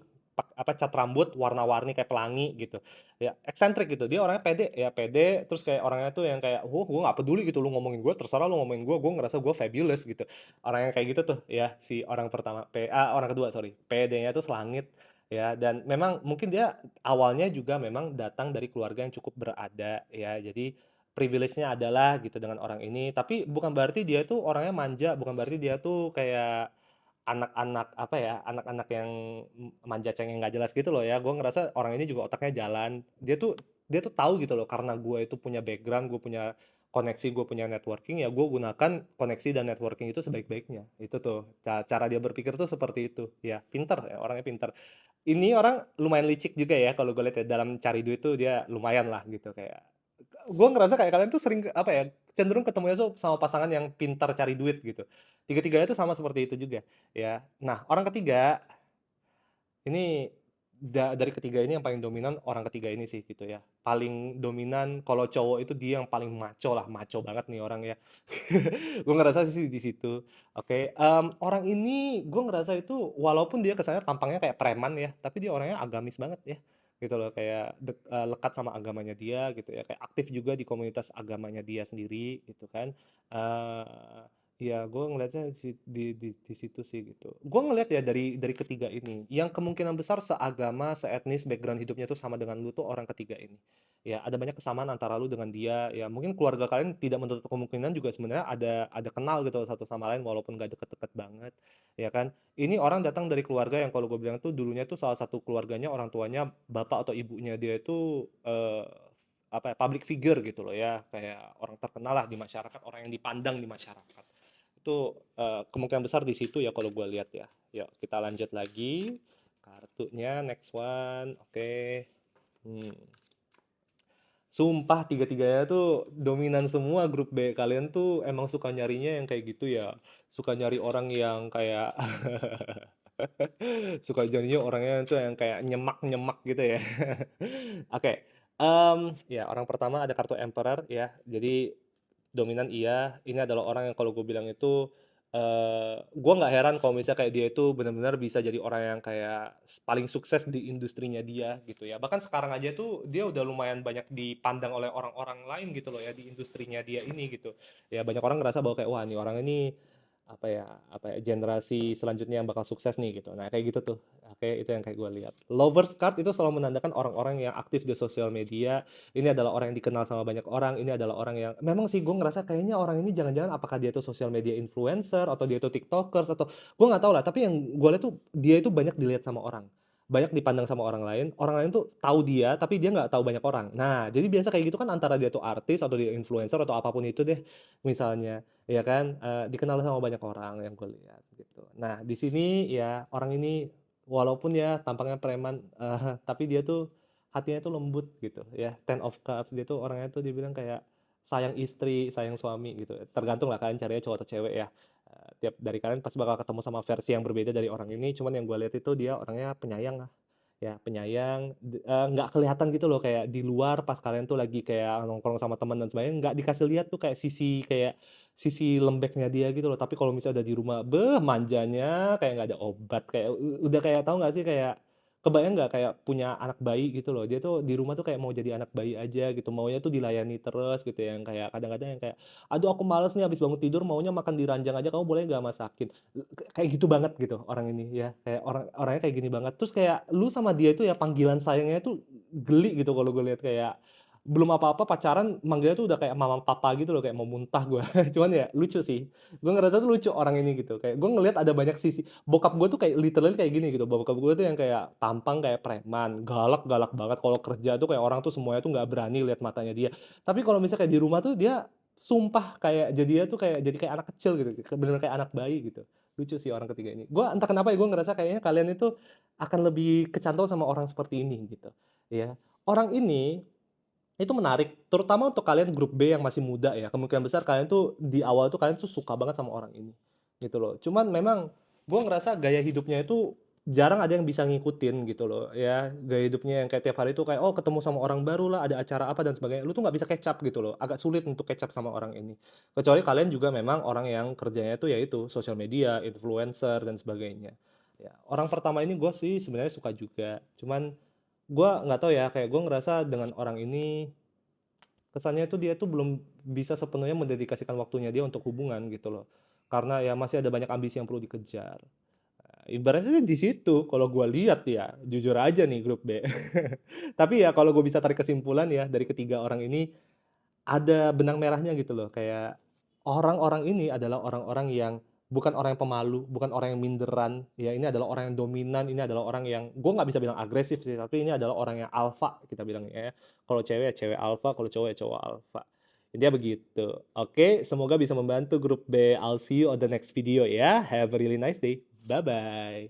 cat rambut warna-warni kayak pelangi gitu, ya eksentrik gitu. Dia orangnya pede, ya pede, terus kayak orangnya tuh yang kayak, gue nggak peduli gitu lu ngomongin gue, terserah lu ngomongin gue ngerasa gue fabulous," gitu. Orang yang kayak gitu tuh ya si orang pertama, orang kedua sorry, pedenya tuh selangit ya, dan memang mungkin dia awalnya juga memang datang dari keluarga yang cukup berada ya, jadi privilege-nya adalah gitu dengan orang ini, tapi bukan berarti dia tuh orangnya manja, bukan berarti dia tuh kayak anak-anak apa ya, anak-anak yang manja cengeng nggak jelas gitu loh ya. Gue ngerasa orang ini juga otaknya jalan. Dia tuh tahu gitu loh, karena gue itu punya background, gue punya koneksi, gue punya networking, ya gue gunakan koneksi dan networking itu sebaik-baiknya. Itu tuh cara dia berpikir tuh seperti itu. Ya, pinter ya, orangnya pinter. Ini orang lumayan licik juga ya kalau gue lihat ya, dalam cari duit tuh dia lumayan lah gitu kayak gue ngerasa kayak kalian tuh sering apa ya, cenderung ketemunya tuh sama pasangan yang pintar cari duit gitu. Tiga-tiganya tuh sama seperti itu juga ya. Nah, orang ketiga ini dari ketiga ini yang paling dominan orang ketiga ini sih gitu ya. Paling dominan kalau cowok itu dia yang paling macho lah, macho banget nih orang ya. Gue ngerasa sih di situ. Oke, orang ini gue ngerasa itu walaupun dia kesannya tampangnya kayak preman ya, tapi dia orangnya agamis banget ya. Gitu loh, kayak lekat sama agamanya dia gitu ya, kayak aktif juga di komunitas agamanya dia sendiri gitu kan. Iya, gue ngelihatnya di situ sih gitu. Gue ngelihat ya dari ketiga ini, yang kemungkinan besar seagama, seetnis, background hidupnya tuh sama dengan lu tuh orang ketiga ini. Ya, ada banyak kesamaan antara lu dengan dia. Ya, mungkin keluarga kalian tidak menutup kemungkinan juga sebenarnya ada kenal gitu satu sama lain walaupun gak deket-deket banget, ya kan? Ini orang datang dari keluarga yang kalau gue bilang tuh dulunya tuh salah satu keluarganya orang tuanya bapak atau ibunya dia itu apa ya, public figure gitu loh ya, kayak orang terkenal lah di masyarakat, orang yang dipandang di masyarakat. Itu kemungkinan besar di situ ya kalau gue lihat ya. Yuk kita lanjut lagi kartunya next one. Oke. Hmm. Sumpah tiga-tiganya tuh dominan semua grup B. Kalian tuh emang suka nyarinya yang kayak gitu ya. Suka nyari orang yang kayak suka nyarinya orangnya tuh yang kayak nyemak-nyemak gitu ya. Oke. Ya orang pertama ada kartu Emperor ya. Jadi dominan iya, ini adalah orang yang kalau gue bilang itu, gue nggak heran kalau misalnya kayak dia itu benar-benar bisa jadi orang yang kayak paling sukses di industrinya dia gitu ya. Bahkan sekarang aja tuh dia udah lumayan banyak dipandang oleh orang-orang lain gitu loh ya di industrinya dia ini gitu. Ya banyak orang ngerasa bahwa kayak wah nih orang ini apa ya generasi selanjutnya yang bakal sukses nih gitu. Nah kayak gitu tuh. Oke, itu yang kayak gue lihat. Lovers card itu selalu menandakan orang-orang yang aktif di sosial media, ini adalah orang yang dikenal sama banyak orang, ini adalah orang yang memang sih gue ngerasa kayaknya orang ini jangan-jangan apakah dia itu sosial media influencer atau dia itu tiktokers atau gue nggak tahu lah, tapi yang gue lihat tuh dia itu banyak dilihat sama orang, banyak dipandang sama orang lain tuh tahu dia tapi dia nggak tahu banyak orang. Nah jadi biasa kayak gitu kan antara dia tuh artis atau dia influencer atau apapun itu deh misalnya, ya kan, dikenal sama banyak orang yang gue lihat gitu. Nah di sini ya orang ini walaupun ya tampangnya preman, tapi dia tuh hatinya tuh lembut gitu ya, Ten of Cups, dia tuh orangnya tuh dibilang kayak sayang istri, sayang suami gitu, tergantung lah kalian carinya cowok atau cewek ya, tiap dari kalian pasti bakal ketemu sama versi yang berbeda dari orang ini, cuman yang gue lihat itu dia orangnya penyayang lah, ya penyayang, nggak kelihatan gitu loh kayak di luar pas kalian tuh lagi kayak nongkrong sama teman dan sebagainya, nggak dikasih lihat tuh sisi lembeknya dia gitu loh, tapi kalau misalnya udah di rumah, manjanya kayak nggak ada obat, kayak udah kayak tahu nggak sih kayak kebayang nggak kayak punya anak bayi gitu loh, dia tuh di rumah tuh kayak mau jadi anak bayi aja gitu, maunya tuh dilayani terus gitu, yang kayak kadang-kadang yang kayak, "Aduh aku males nih habis bangun tidur maunya makan di ranjang aja, kamu boleh nggak masakin?" Kayak gitu banget gitu orang ini ya, kayak orangnya kayak gini banget. Terus kayak lu sama dia itu ya panggilan sayangnya tuh geli gitu kalau gue lihat, kayak belum apa-apa pacaran manggilnya tuh udah kayak mama papa gitu loh, kayak mau muntah gue. Cuman ya lucu sih, gue ngerasa tuh lucu orang ini gitu, kayak gue ngelihat ada banyak sisi bokap gue tuh kayak literally kayak gini gitu, bokap gue tuh yang kayak tampang kayak preman, galak-galak banget, kalau kerja tuh kayak orang tuh semuanya tuh nggak berani lihat matanya dia. Tapi kalau misalnya kayak di rumah tuh dia sumpah kayak jadinya tuh kayak jadi kayak anak kecil gitu, bener kayak anak bayi gitu. Lucu sih orang ketiga ini. Gue entah kenapa ya gue ngerasa kayaknya kalian itu akan lebih kecantol sama orang seperti ini gitu, ya. Orang ini itu menarik, terutama untuk kalian grup B yang masih muda ya, kemungkinan besar kalian tuh di awal tuh kalian tuh suka banget sama orang ini, gitu loh. Cuman memang gue ngerasa gaya hidupnya itu jarang ada yang bisa ngikutin gitu loh ya, gaya hidupnya yang kayak tiap hari itu kayak, oh ketemu sama orang baru lah, ada acara apa dan sebagainya, lu tuh nggak bisa catch up gitu loh, agak sulit untuk catch up sama orang ini. Kecuali kalian juga memang orang yang kerjanya itu ya itu, sosial media, influencer dan sebagainya. Ya, orang pertama ini gue sih sebenarnya suka juga, cuman gue nggak tahu ya, kayak gue ngerasa dengan orang ini, kesannya itu dia tuh belum bisa sepenuhnya mendedikasikan waktunya dia untuk hubungan gitu loh. Karena ya masih ada banyak ambisi yang perlu dikejar. Ibaratnya sih di situ kalau gua lihat ya, jujur aja nih grup B. Tapi ya kalau gue bisa tarik kesimpulan ya dari ketiga orang ini, ada benang merahnya gitu loh, kayak orang-orang ini adalah orang-orang yang bukan orang yang pemalu, bukan orang yang minderan, ya ini adalah orang yang dominan, ini adalah orang yang gue nggak bisa bilang agresif sih, tapi ini adalah orang yang alfa kita bilangnya ya. Kalau cewek ya cewek alfa, kalau cowok ya cowok alfa. Intinya begitu. Oke, semoga bisa membantu grup B. I'll see you on the next video ya. Have a really nice day. Bye-bye.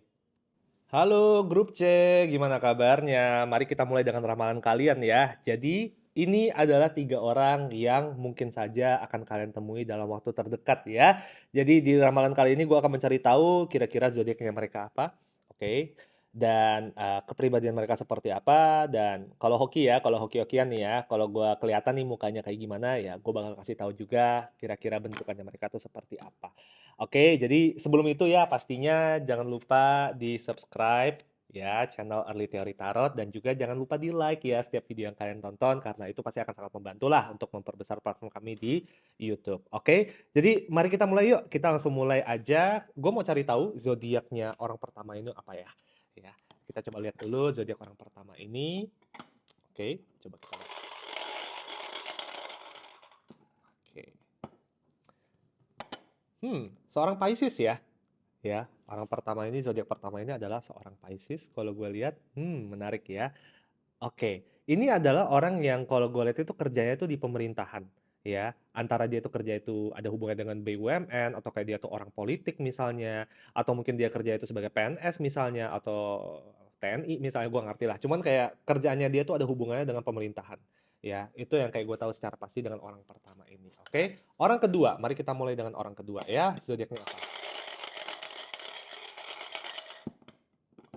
Halo grup C, gimana kabarnya? Mari kita mulai dengan ramalan kalian ya. Jadi, ini adalah tiga orang yang mungkin saja akan kalian temui dalam waktu terdekat ya. Jadi di ramalan kali ini gue akan mencari tahu kira-kira zodiaknya mereka apa. Oke. Dan kepribadian mereka seperti apa. Dan kalau hoki ya, kalau hoki-hokian nih ya. Kalau gue kelihatan nih mukanya kayak gimana ya, gue bakal kasih tahu juga kira-kira bentukannya mereka tuh seperti apa. Oke, jadi sebelum itu ya pastinya jangan lupa di-subscribe ya channel Early Theory Tarot dan juga jangan lupa di-like ya setiap video yang kalian tonton karena itu pasti akan sangat membantu lah untuk memperbesar platform kami di YouTube. Oke, jadi mari kita mulai yuk. Kita langsung mulai aja. Gue mau cari tahu zodiaknya orang pertama ini apa ya. Ya, kita coba lihat dulu zodiak orang pertama ini. Oke, coba kita lihat. Oke. Seorang Pisces ya. Ya, orang pertama ini, zodiak pertama ini adalah seorang Pisces. Kalau gue lihat, menarik ya. Oke, ini adalah orang yang kalau gue lihat itu kerjanya itu di pemerintahan, ya. Antara dia tuh kerja itu ada hubungan dengan BUMN, atau kayak dia tuh orang politik misalnya, atau mungkin dia kerja itu sebagai PNS misalnya, atau TNI misalnya, gue ngerti lah. Cuman kayak kerjaannya dia tuh ada hubungannya dengan pemerintahan. Ya, itu yang kayak gue tahu secara pasti dengan orang pertama ini. Oke, orang kedua, mari kita mulai dengan orang kedua ya. Zodiaknya apa?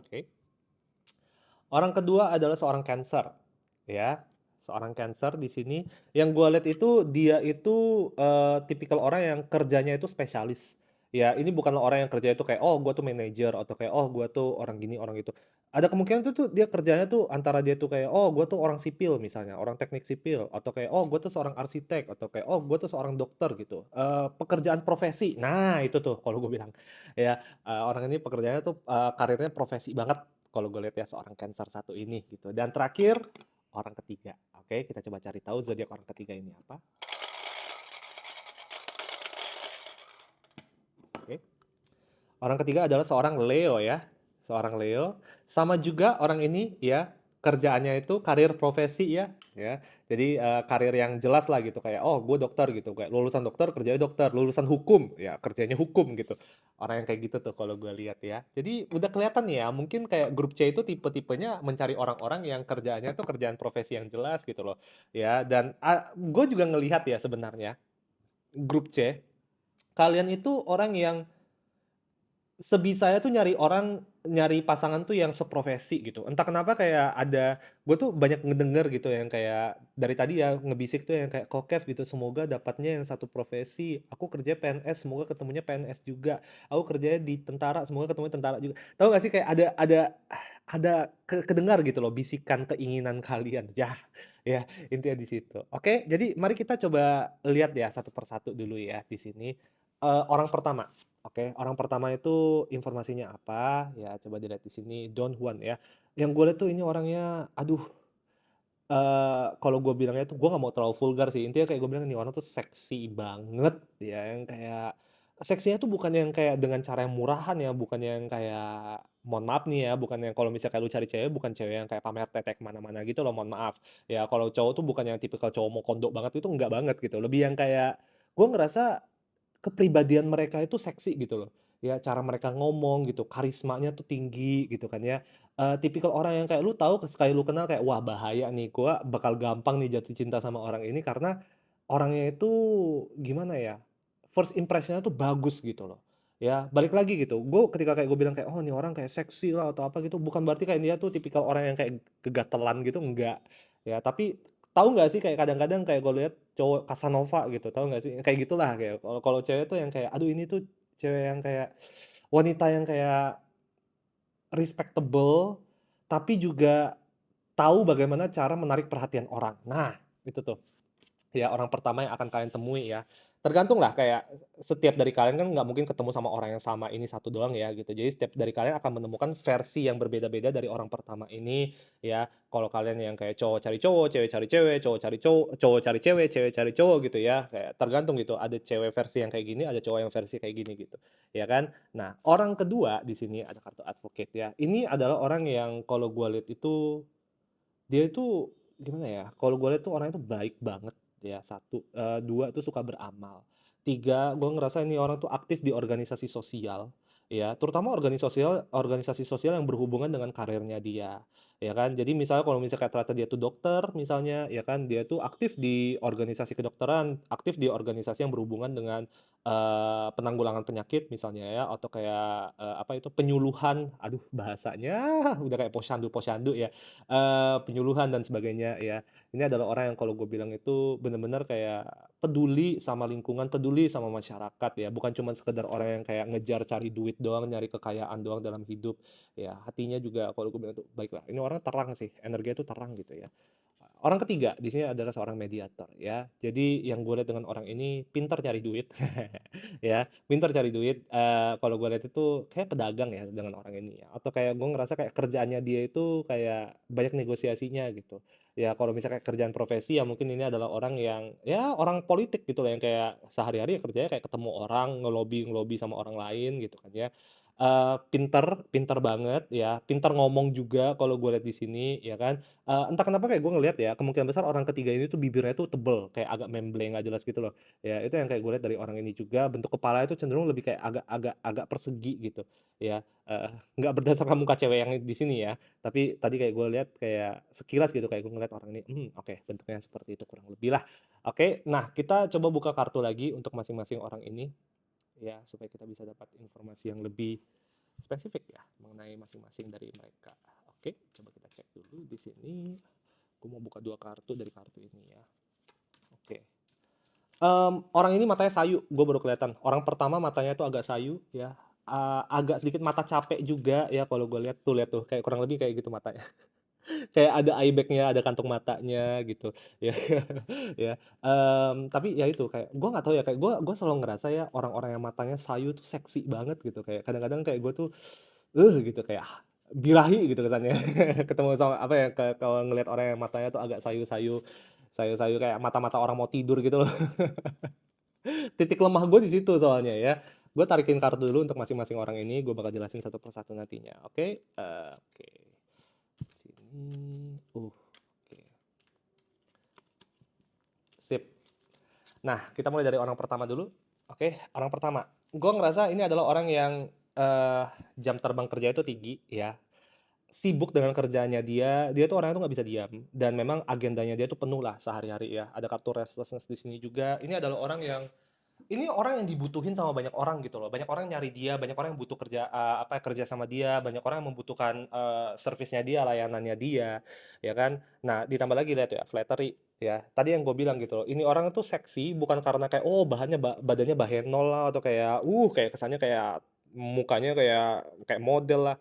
Oke. Orang kedua adalah seorang Cancer, ya. Seorang Cancer di sini, yang gue lihat itu dia itu tipikal orang yang kerjanya itu spesialis. Ya, ini bukanlah orang yang kerja itu kayak, oh gue tuh manajer atau kayak, oh gue tuh orang gini, orang itu. Ada kemungkinan tuh dia kerjanya tuh antara dia tuh kayak, oh gue tuh orang sipil misalnya, orang teknik sipil, atau kayak, oh gue tuh seorang arsitek, atau kayak, oh gue tuh seorang dokter gitu. Pekerjaan profesi, nah itu tuh kalau gue bilang. Ya, orang ini pekerjaannya tuh karirnya profesi banget kalau gue lihat ya seorang Cancer satu ini gitu. Dan terakhir orang ketiga. Oke, kita coba cari tahu zodiak orang ketiga ini apa. Oke. Orang ketiga adalah seorang Leo ya. Seorang Leo. Sama juga orang ini ya, kerjaannya itu karir profesi ya, ya. Jadi karir yang jelas lah gitu kayak oh gue dokter gitu kayak lulusan dokter kerjanya dokter, lulusan hukum ya kerjanya hukum gitu. Orang yang kayak gitu tuh kalau gue lihat ya. Jadi udah kelihatan ya, mungkin kayak grup C itu tipe-tipenya mencari orang-orang yang kerjaannya tuh kerjaan profesi yang jelas gitu loh. Ya, dan gue juga ngelihat ya sebenarnya grup C, kalian itu orang yang sebisanya tuh nyari pasangan tuh yang seprofesi gitu. Entah kenapa kayak gue tuh banyak ngedenger gitu yang kayak dari tadi ya ngebisik tuh yang kayak kokef gitu. Semoga dapatnya yang satu profesi. Aku kerja PNS, semoga ketemunya PNS juga. Aku kerjanya di tentara, semoga ketemu tentara juga. Tahu gak sih kayak kedengar gitu loh bisikan keinginan kalian. Ya intinya di situ. Oke, jadi mari kita coba lihat ya satu persatu dulu ya di sini. Orang pertama. Oke, orang pertama itu informasinya apa, ya coba dilihat di sini, Don Juan ya. Yang gue lihat tuh ini orangnya, aduh, kalau gue bilangnya tuh gue nggak mau terlalu vulgar sih, intinya kayak gue bilang nih orang tuh seksi banget ya, yang kayak seksinya tuh bukan yang kayak dengan cara yang murahan ya, bukan yang kayak mohon maaf nih ya, bukan yang kalau misalnya kayak lu cari cewek, bukan cewek yang kayak pamer tete ke mana-mana gitu loh, mohon maaf. Ya kalau cowok tuh bukan yang tipikal cowok mau kondok banget, itu enggak banget gitu, lebih yang kayak gue ngerasa kepribadian mereka itu seksi gitu loh. Ya cara mereka ngomong gitu, karismanya tuh tinggi gitu kan ya. Tipikal orang yang kayak lu tahu sekali lu kenal kayak, "Wah bahaya nih, gua bakal gampang nih jatuh cinta sama orang ini," karena orangnya itu gimana ya, first impression-nya tuh bagus gitu loh. Ya, balik lagi gitu, gue ketika kayak gue bilang kayak, "Oh, ini orang kayak seksi lah," atau apa gitu, bukan berarti kayak dia tuh tipikal orang yang kayak kegatelan gitu, enggak. Ya, tapi tahu nggak sih kayak kadang-kadang kayak gue lihat cowok Casanova gitu, tahu nggak sih? Kayak gitulah, kayak kalau kalau cewek tuh yang kayak, aduh ini tuh cewek yang kayak wanita yang kayak respectable, tapi juga tahu bagaimana cara menarik perhatian orang. Nah, itu tuh. Ya, orang pertama yang akan kalian temui ya. Tergantung lah kayak setiap dari kalian kan nggak mungkin ketemu sama orang yang sama ini satu doang ya gitu. Jadi setiap dari kalian akan menemukan versi yang berbeda-beda dari orang pertama ini ya. Kalau kalian yang kayak cowok cari cowok, cewek cari cewek, cowok cari cewek cari cowok gitu ya. Kayak tergantung gitu. Ada cewek versi yang kayak gini, ada cowok yang versi kayak gini gitu. Ya kan? Nah, orang kedua di sini ada kartu advocate ya. Ini adalah orang yang kalau gue lihat itu dia itu gimana ya, kalau gue lihat tuh orangnya tuh baik banget ya, satu, 2 tuh suka beramal, 3 gue ngerasa ini orang tuh aktif di organisasi sosial, ya, terutama organisasi sosial yang berhubungan dengan karirnya dia, ya kan. Jadi misalnya kalau misalnya kayak ternyata dia tuh dokter misalnya, ya kan, dia tuh aktif di organisasi kedokteran, aktif di organisasi yang berhubungan dengan, penanggulangan penyakit misalnya ya, atau kayak, apa itu, penyuluhan, aduh bahasanya udah kayak posyandu-posyandu ya. Penyuluhan dan sebagainya ya. Ini adalah orang yang kalau gue bilang itu benar-benar kayak peduli sama lingkungan, peduli sama masyarakat ya, bukan cuma sekedar orang yang kayak ngejar cari duit doang, nyari kekayaan doang dalam hidup. Ya, hatinya juga kalau gue bilang tuh baiklah. Ini orang terang sih, energinya tuh terang gitu ya. Orang ketiga di sini adalah seorang mediator ya. Jadi yang gue lihat dengan orang ini pintar cari duit ya, pintar cari duit, kalau gue lihat itu kayak pedagang ya dengan orang ini ya, atau kayak gue ngerasa kayak kerjaannya dia itu kayak banyak negosiasinya gitu. Ya kalau misalnya kayak kerjaan profesi ya mungkin ini adalah orang yang ya orang politik gitu loh yang kayak sehari-hari ya kerjanya kayak ketemu orang, ngelobi-ngelobi sama orang lain gitu kan ya. Pinter pinter banget ya, pintar ngomong juga kalau gue lihat di sini ya kan. Entah kenapa kayak gue ngelihat ya, kemungkinan besar orang ketiga ini tuh bibirnya tuh tebel, kayak agak membleng nggak jelas gitu loh. Ya itu yang kayak gue lihat dari orang ini juga, bentuk kepalanya itu cenderung lebih kayak agak agak agak persegi gitu, ya, nggak berdasarkan muka cewek yang di sini ya, tapi tadi kayak gue lihat kayak sekilas gitu, kayak gue ngeliat orang ini, oke bentuknya seperti itu kurang lebih lah. Oke, nah kita coba buka kartu lagi untuk masing-masing orang ini, ya supaya kita bisa dapat informasi yang lebih spesifik ya mengenai masing-masing dari mereka. Oke, coba kita cek dulu di sini. Aku mau buka 2 kartu dari kartu ini ya. Oke. Orang ini matanya sayu, gue baru kelihatan. Orang pertama matanya tuh agak sayu ya, agak sedikit mata capek juga ya kalau gue lihat tuh, kayak kurang lebih kayak gitu matanya. Kayak ada eye bag-nya, ada kantung matanya gitu ya, ya, tapi ya itu kayak gue nggak tahu ya, kayak gue selalu ngerasa ya orang-orang yang matanya sayu tuh seksi banget gitu, kayak kadang-kadang kayak gue tuh, gitu kayak birahi gitu kesannya ketemu sama apa ya, kalau ngelihat orang yang matanya tuh agak sayu-sayu kayak mata-mata orang mau tidur gitu loh. Titik lemah gue di situ soalnya ya. Gue tarikin kartu dulu untuk masing-masing orang ini, gue bakal jelasin satu persatu nantinya, oke? Oke. Sini, oke. Sip. Nah, kita mulai dari orang pertama dulu. Oke, orang pertama. Gue ngerasa ini adalah orang yang, eee, jam terbang kerja itu tinggi ya, sibuk dengan kerjaannya dia, dia tuh orangnya tuh nggak bisa diam, dan memang agendanya dia tuh penuh lah sehari-hari ya. Ada kartu restlessness di sini juga. Ini adalah orang yang ini orang yang dibutuhin sama banyak orang gitu loh. Banyak orang nyari dia, banyak orang yang butuh kerja apa, kerja sama dia, banyak orang yang membutuhkan, servisnya dia, layanannya dia, ya kan. Nah, ditambah lagi lihat ya, flattery ya. Tadi yang gue bilang gitu loh, ini orang tuh seksi bukan karena kayak, oh badannya bahenol lah, atau kayak, kayak kesannya kayak mukanya kayak kayak model lah.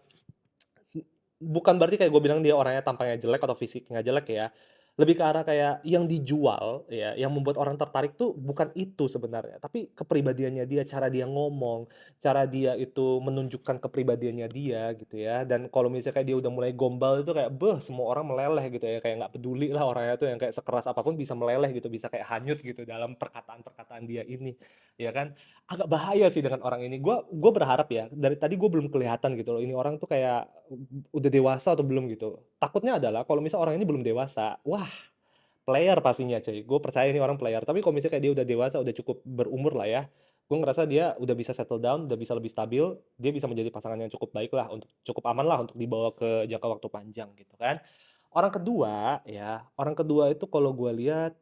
Bukan berarti kayak gue bilang dia orangnya tampangnya jelek atau fisiknya jelek ya. Lebih ke arah kayak yang dijual ya, yang membuat orang tertarik tuh bukan itu sebenarnya, tapi kepribadiannya dia, cara dia ngomong, cara dia itu menunjukkan kepribadiannya dia gitu ya. Dan kalau misalnya kayak dia udah mulai gombal itu kayak, semua orang meleleh gitu ya, kayak nggak peduli lah orangnya tuh yang kayak sekeras apapun bisa meleleh gitu, bisa kayak hanyut gitu dalam perkataan-perkataan dia ini, ya kan. Agak bahaya sih dengan orang ini. Gue berharap ya, dari tadi gue belum kelihatan gitu loh, ini orang tuh kayak udah dewasa atau belum gitu. Takutnya adalah kalau misal orang ini belum dewasa, wah player pastinya cuy, gue percaya ini orang player. Tapi kalau misalnya kayak dia udah dewasa, udah cukup berumur lah ya, gue ngerasa dia udah bisa settle down, udah bisa lebih stabil, dia bisa menjadi pasangan yang cukup baik lah, untuk cukup aman lah untuk dibawa ke jangka waktu panjang gitu kan. Orang kedua ya, orang kedua itu kalau gue lihat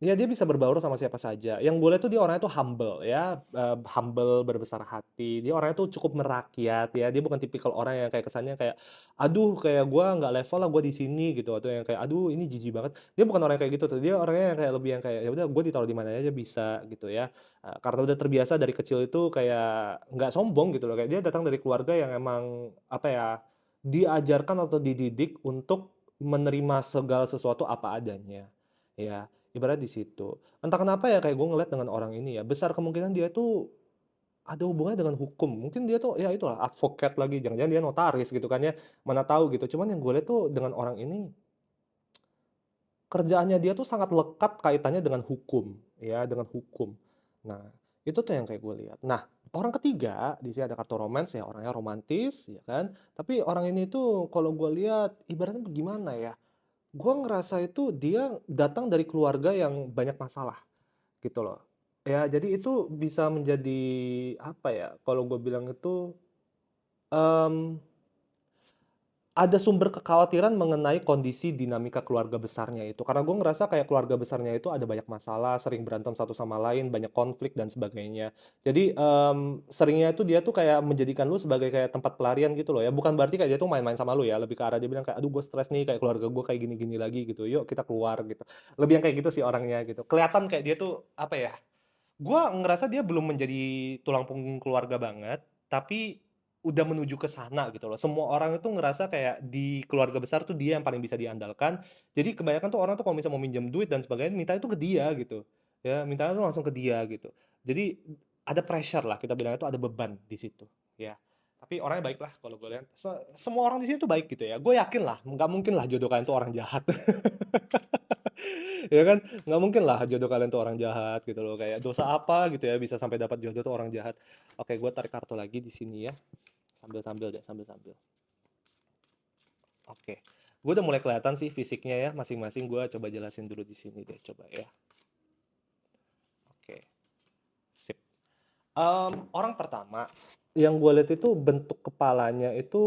Iya, dia bisa berbaur sama siapa saja. Yang gue lihat tuh dia orangnya tuh humble ya, humble, berbesar hati. Dia orangnya tuh cukup merakyat ya. Dia bukan tipikal orang yang kayak kesannya kayak, "Aduh, kayak gua nggak level lah gua di sini," gitu, atau yang kayak, "Aduh, ini jijik banget." Dia bukan orang kayak gitu tuh. Dia orangnya yang kayak lebih yang kayak, "Ya udah gue ditaruh di mana aja bisa," gitu ya. Karena udah terbiasa dari kecil itu kayak nggak sombong gitu loh, kayak dia datang dari keluarga yang emang, apa ya, diajarkan atau dididik untuk menerima segala sesuatu apa adanya, ya. Ibaratnya di situ. Entah kenapa ya kayak gue ngeliat dengan orang ini ya, besar kemungkinan dia tuh ada hubungannya dengan hukum. Mungkin dia tuh ya itulah advokat lagi, jangan-jangan dia notaris gitu kan ya, mana tahu gitu. Cuman yang gue lihat tuh dengan orang ini, kerjaannya dia tuh sangat lekat kaitannya dengan hukum, ya, dengan hukum. Nah, itu tuh yang kayak gue lihat. Nah, orang ketiga, di sini ada kartu romance ya, orangnya romantis, ya kan. Tapi orang ini tuh kalau gue lihat ibaratnya gimana ya, gue ngerasa itu dia datang dari keluarga yang banyak masalah. Gitu loh. Ya, jadi itu bisa menjadi, apa ya, kalau gue bilang itu, mmm, ada sumber kekhawatiran mengenai kondisi dinamika keluarga besarnya itu. Karena gue ngerasa kayak keluarga besarnya itu ada banyak masalah, sering berantem satu sama lain, banyak konflik dan sebagainya. Jadi, seringnya itu dia tuh kayak menjadikan lu sebagai kayak tempat pelarian gitu loh ya. Bukan berarti kayak dia tuh main-main sama lu ya, lebih ke arah dia bilang kayak, "Aduh gue stres nih, kayak keluarga gue kayak gini-gini lagi gitu, yuk kita keluar," gitu. Lebih yang kayak gitu sih orangnya gitu. Kelihatan kayak dia tuh, apa ya, gua ngerasa dia belum menjadi tulang punggung keluarga banget, tapi udah menuju ke sana gitu loh. Semua orang itu ngerasa kayak di keluarga besar tuh dia yang paling bisa diandalkan. Jadi kebanyakan tuh orang tuh kalau misalnya mau minjem duit dan sebagainya, mintanya tuh ke dia gitu. Ya, mintanya tuh langsung ke dia gitu. Jadi ada pressure lah, kita bilangnya tuh ada beban di situ, ya. Tapi orangnya baik lah kalau gue lihat. Semua orang di sini tuh baik gitu ya. Gue yakin lah, nggak mungkin lah jodoh kalian tuh orang jahat. Ya kan, nggak mungkin lah jodoh kalian tuh orang jahat gitu loh, kayak dosa apa gitu ya bisa sampai dapat jodoh tuh orang jahat. Oke, gue tarik kartu lagi di sini ya, sambil-sambil deh, sambil-sambil. Oke, gue udah mulai kelihatan sih fisiknya ya, masing-masing gue coba jelasin dulu di sini deh, coba ya. Oke, sip. Orang pertama, yang gue lihat itu bentuk kepalanya itu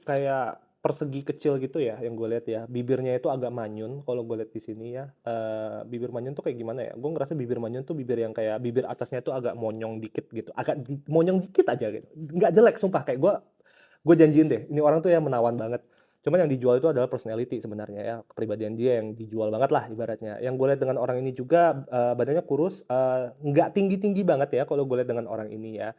kayak persegi kecil gitu ya, yang gue lihat ya. Bibirnya itu agak manyun kalau gue lihat di sini ya. Bibir manyun tuh kayak gimana ya? Gue ngerasa bibir manyun tuh bibir yang kayak bibir atasnya tuh agak monyong dikit gitu, monyong dikit aja gitu. Nggak jelek sumpah, kayak gue janjiin deh, ini orang tuh yang menawan banget. Cuman yang dijual itu adalah personality sebenarnya ya, kepribadian dia yang dijual banget lah ibaratnya. Yang gue lihat dengan orang ini juga, badannya kurus, nggak tinggi-tinggi banget ya kalau gue lihat dengan orang ini ya.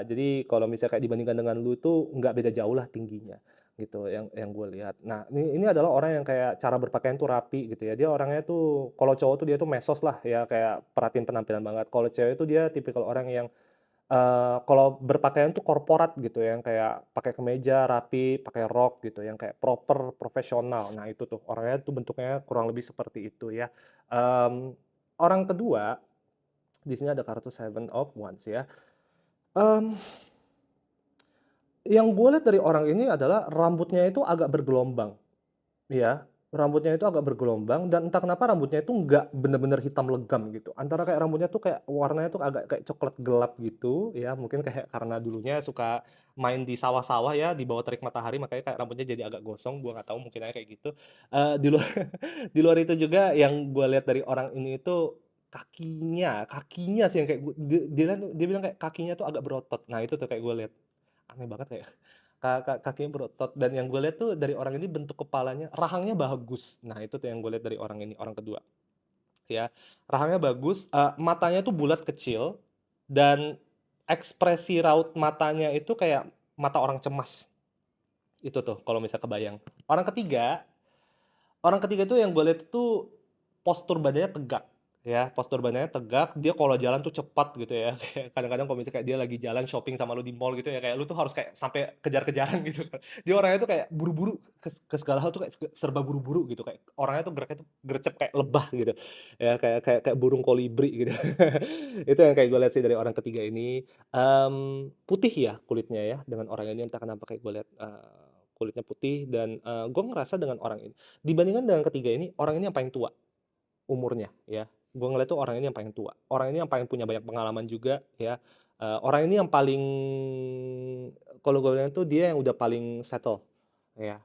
Jadi kalau misalnya kayak dibandingkan dengan lu tuh nggak beda jauh lah tingginya, gitu yang gue lihat. Nah, ini adalah orang yang kayak cara berpakaian tuh rapi gitu ya. Dia orangnya tuh kalau cowok tuh dia tuh mesos lah ya, kayak perhatiin penampilan banget. Kalau cewek tuh dia tipikal orang yang kalau berpakaian tuh korporat gitu ya, yang kayak pakai kemeja rapi, pakai rok gitu, yang kayak proper, profesional. Nah itu tuh, orangnya tuh bentuknya kurang lebih seperti itu ya. Mmm, Orang kedua, di sini ada kartu Seven of Wands ya. Mmm, yang gue lihat dari orang ini adalah rambutnya itu agak bergelombang. Iya, rambutnya itu agak bergelombang dan entah kenapa rambutnya itu nggak bener-bener hitam legam gitu, antara kayak rambutnya tuh kayak warnanya tuh agak kayak coklat gelap gitu ya, mungkin kayak karena dulunya suka main di sawah-sawah ya, di bawah terik matahari makanya kayak rambutnya jadi agak gosong, gua nggak tahu mungkin aja kayak gitu. Di luar di luar itu juga yang gua lihat dari orang ini itu kakinya sih yang kayak dia bilang kayak kakinya tuh agak berotot. Nah itu tuh kayak gua lihat, aneh banget kayak kakinya berotot dan yang gue lihat tuh dari orang ini bentuk kepalanya rahangnya bagus. Nah, itu tuh yang gue lihat dari orang ini, orang kedua, ya. Rahangnya bagus, matanya tuh bulat kecil dan ekspresi raut matanya itu kayak mata orang cemas. Itu tuh kalau misal kebayang. Orang ketiga tuh yang gue lihat itu postur badannya tegak, ya, postur badannya tegak, dia kalau jalan tuh cepat gitu ya, kayak kadang-kadang kalau misalnya kayak dia lagi jalan shopping sama lu di mall gitu ya, kayak lu tuh harus kayak sampai kejar-kejaran gitu kan. Dia orangnya tuh kayak buru-buru ke segala hal tuh kayak serba buru-buru gitu, kayak orangnya tuh geraknya tuh gercep kayak lebah gitu, ya kayak kayak kayak burung kolibri gitu. Itu yang kayak gue lihat sih dari orang ketiga ini, putih ya kulitnya ya, dengan orang ini entah kenapa kayak gue lihat, kulitnya putih dan, gue ngerasa dengan orang ini dibandingkan dengan ketiga ini, orang ini yang paling tua umurnya ya. Gue ngeliat tuh orang ini yang paling tua, orang ini yang paling punya banyak pengalaman juga ya, orang ini yang paling kalau gue bilang tuh dia yang udah paling settle ya,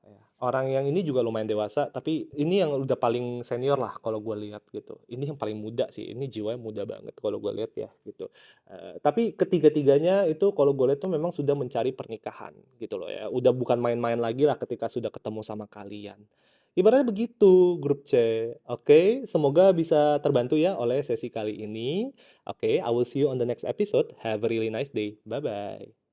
ya. Orang yang ini juga lumayan dewasa, tapi ini yang udah paling senior lah kalau gue lihat gitu. Ini yang paling muda sih, ini jiwanya muda banget kalau gue lihat ya gitu. Tapi ketiga-tiganya itu kalau gue lihat tuh memang sudah mencari pernikahan gitu loh ya. Udah bukan main-main lagi lah ketika sudah ketemu sama kalian. Ibaratnya begitu grup C. Oke, semoga bisa terbantu ya oleh sesi kali ini. Oke, I will see you on the next episode. Have a really nice day. Bye-bye.